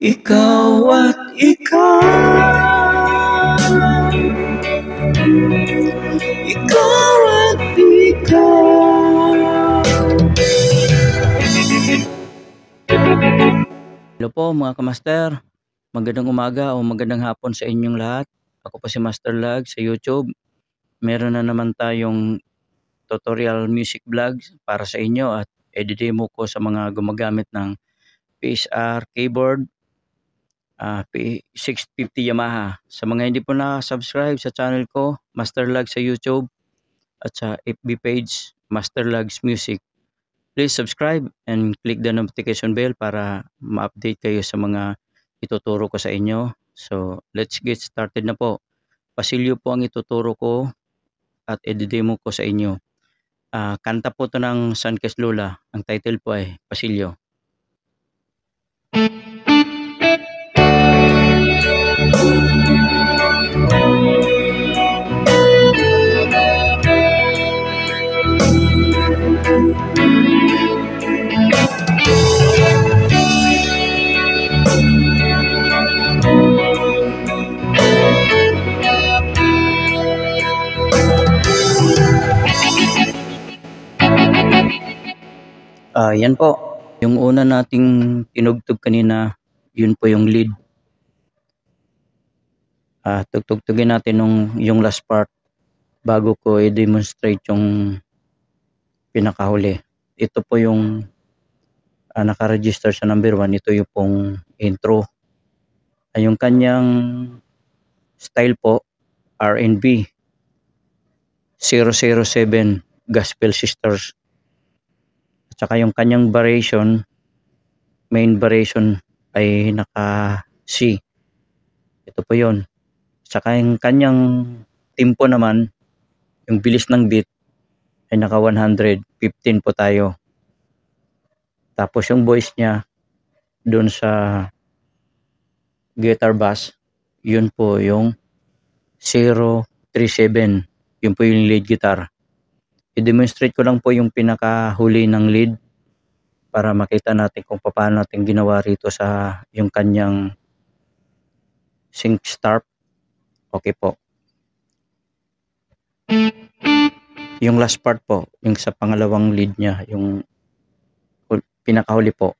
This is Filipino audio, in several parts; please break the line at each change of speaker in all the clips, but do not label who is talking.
Ikaw at ikaw, ikaw at ikaw. Hello po mga kamaster, magandang umaga o magandang hapon sa inyong lahat. Ako po si Master Lag sa YouTube. Meron na naman tayong tutorial music vlogs para sa inyo at i-demo ko sa mga gumagamit ng PSR keyboard, P650 Yamaha. Sa mga hindi po na-subscribe sa channel ko, Master Lag sa YouTube at sa FB page, Master Lags Music. Please subscribe and click the notification bell para ma-update kayo sa mga ituturo ko sa inyo. So, let's get started na po. Pasilyo po ang ituturo ko at i-demo ko sa inyo. Kanta po ito ng Suncast Lola. Ang title po ay Pasilyo. Yan po. Yung una nating tinugtog kanina, yun po yung lead. Tugtugtugin natin yung last part bago ko i-demonstrate yung pinakahuli. Ito po yung nakaregister sa number 1. Ito yung pong intro. Yung kanyang style po, R&B 007 Gospel Sisters. At saka yung kanyang variation, main variation ay naka C. Ito po yun. At saka yung kanyang tempo naman, yung bilis ng beat ay naka 115 po tayo. Tapos yung voice niya doon sa guitar bass, yun po yung 037. Yun po yung lead guitar. I-demonstrate ko lang po yung pinakahuli ng lead para makita natin kung paano natin ginawa rito sa yung kanyang sync start. Okay po. Yung last part po, yung sa pangalawang lead niya, yung pinakahuli po.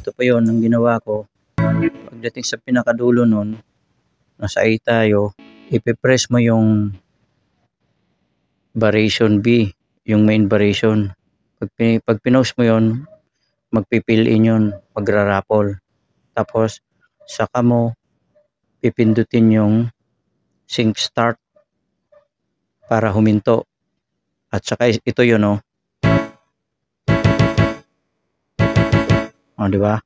Ito po yun ang ginawa ko. Pagdating sa pinakadulo nun, nasa A tayo, ipipress mo yung variation B, yung main variation. Pag pinost mo yun, magpipill in yun, magrarapol. Tapos, saka mo pipindutin yung sync start para huminto. At saka ito yun, oh. Di ba?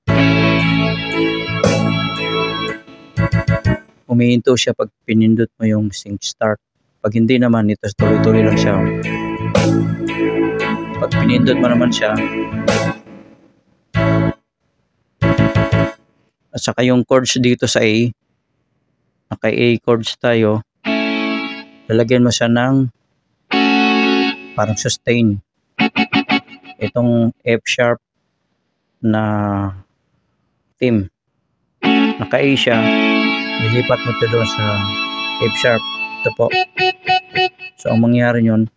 Humihinto siya pag pinindot mo yung sync start. Pag hindi naman, ito tuloy-tuloy lang siya. Pag pinindot mo naman siya, at saka yung chords dito sa A, naka-A chords tayo, lalagyan mo siya ng parang sustain. Itong F sharp na theme, naka-A siya, lilipat mo ito doon sa F sharp. Ito po. So ang mangyari yun,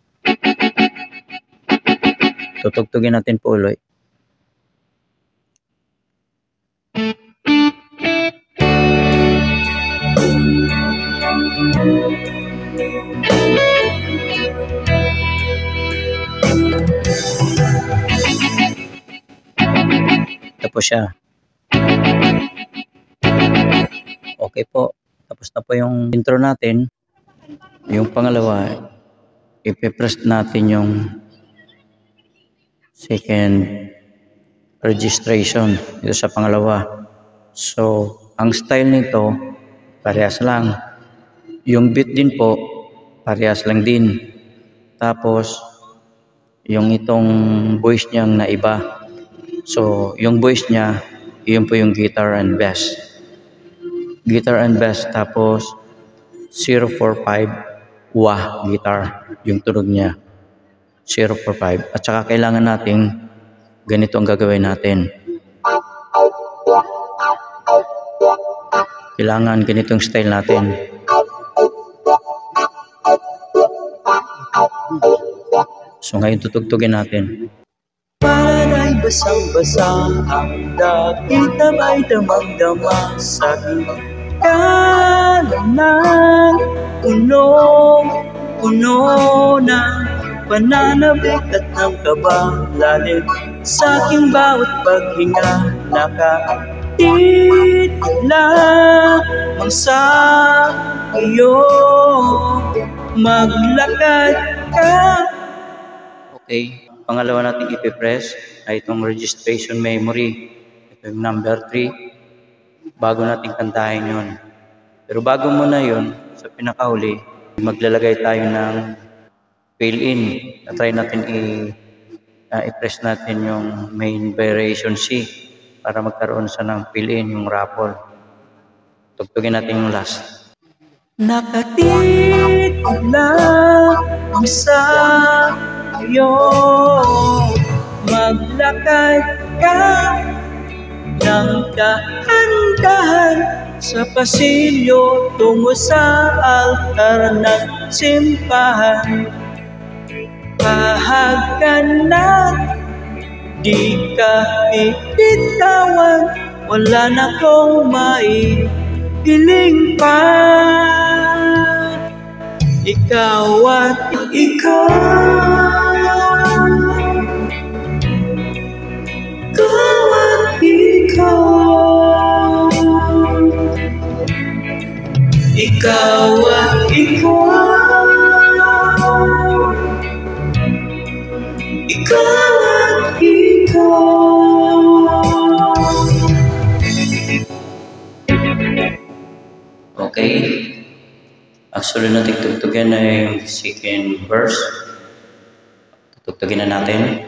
tutugtugin natin po ulit. Ito po siya. Okay po. Tapos na po yung intro natin. Yung pangalawa, ipipress natin yung second registration dito sa pangalawa. So, ang style nito, parehas lang. Yung beat din po, parehas lang din. Tapos, yung itong voice niyang naiba. So, yung voice niya, yun po yung guitar and bass. guitar and bass, tapos 045 wah guitar yung tunog niya, 045. At saka kailangan nating ganito ang gagawin natin. Kailangan ganitong style natin. So ngayon tutugtugin natin. Para'y basang-basa ang dapit na may damang-dama sa kanan ng puno ng pananabik at ng kaba. Lalim sa aking bawat paghinga, nakatid lamang sa iyo, maglakad ka. Okay, pangalawa natin ipipress ay itong registration memory. Ito yung number 3. Bago natin kantahin yun. Pero bago muna yun, sa pinakahuli, maglalagay tayo ng fill-in. Try natin i-press natin yung main variation C para magkaroon sa ng fill-in, yung raffle. Tugtugin natin yung last. Nakatid lang sa iyo, maglakad ka ng dahan-dahan sa pasilyo tungo sa altar ng simbahan. Pahagan di ka bitawan, wala na kong maipiling pa. Ikaw at ikaw, ikaw at ikaw, ikaw at ikaw, ikaw at ikaw. Okay. Actually, natin tugtugin na yung second verse. Tugtugin na natin.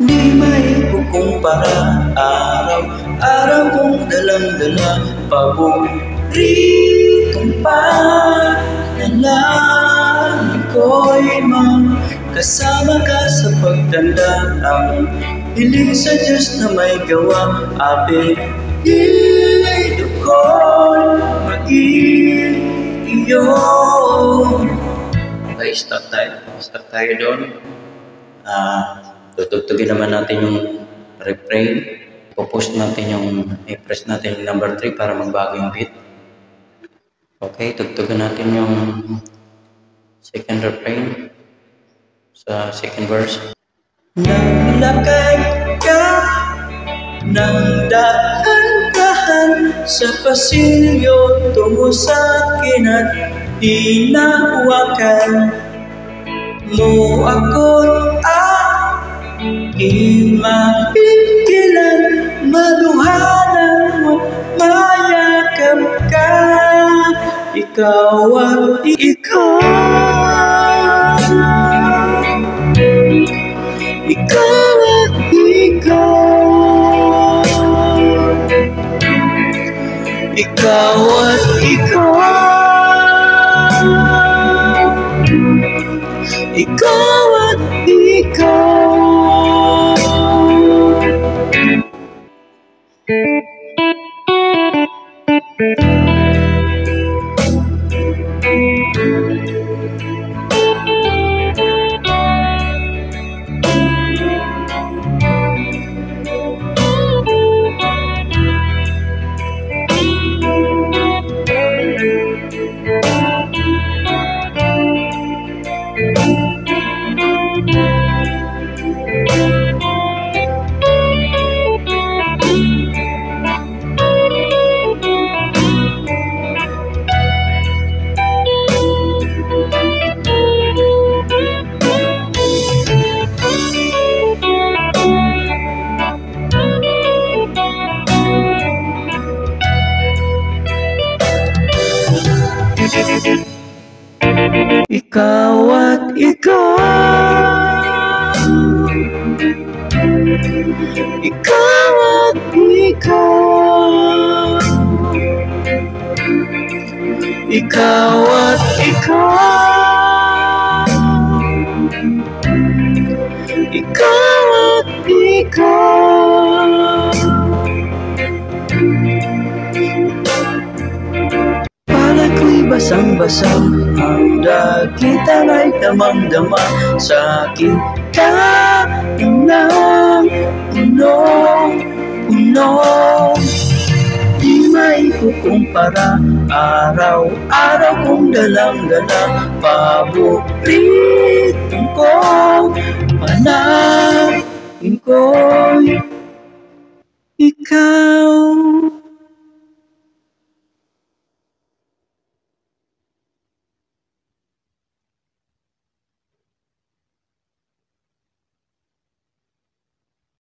Di may kukumpara, araw-araw kong dalang-dala, paboritong panalangin ko'y kasama ka sa pagtanda. Ang hiling sa Diyos na may gawa, apelido ko'y maging iyo. Okay, start tayo doon. Tutugtugin naman natin yung refrain. I-post natin i-press natin yung number 3 para magbago yung beat. Okay, tugtugan natin yung second refrain sa second verse. Naglakad ka ng dahan-dahan sa pasilyo tungo sa akin at tinawakan mo ako't aking mapigilan, maluhanan mo, mayakap ka. Ikaw at ikaw, ikaw at ikaw, ikaw at ikaw, ikaw at ikaw. Ikaw at ikaw, ikaw at ikaw, ikaw at ikaw, ikaw at ikaw. Palad ko'y basang-basang, ang dakita ay damang-dama, sa akin ka ng punong-puno. Di maikukumpara, araw-araw kong dalang-dala, paboritong kong panahon ko'y ikaw.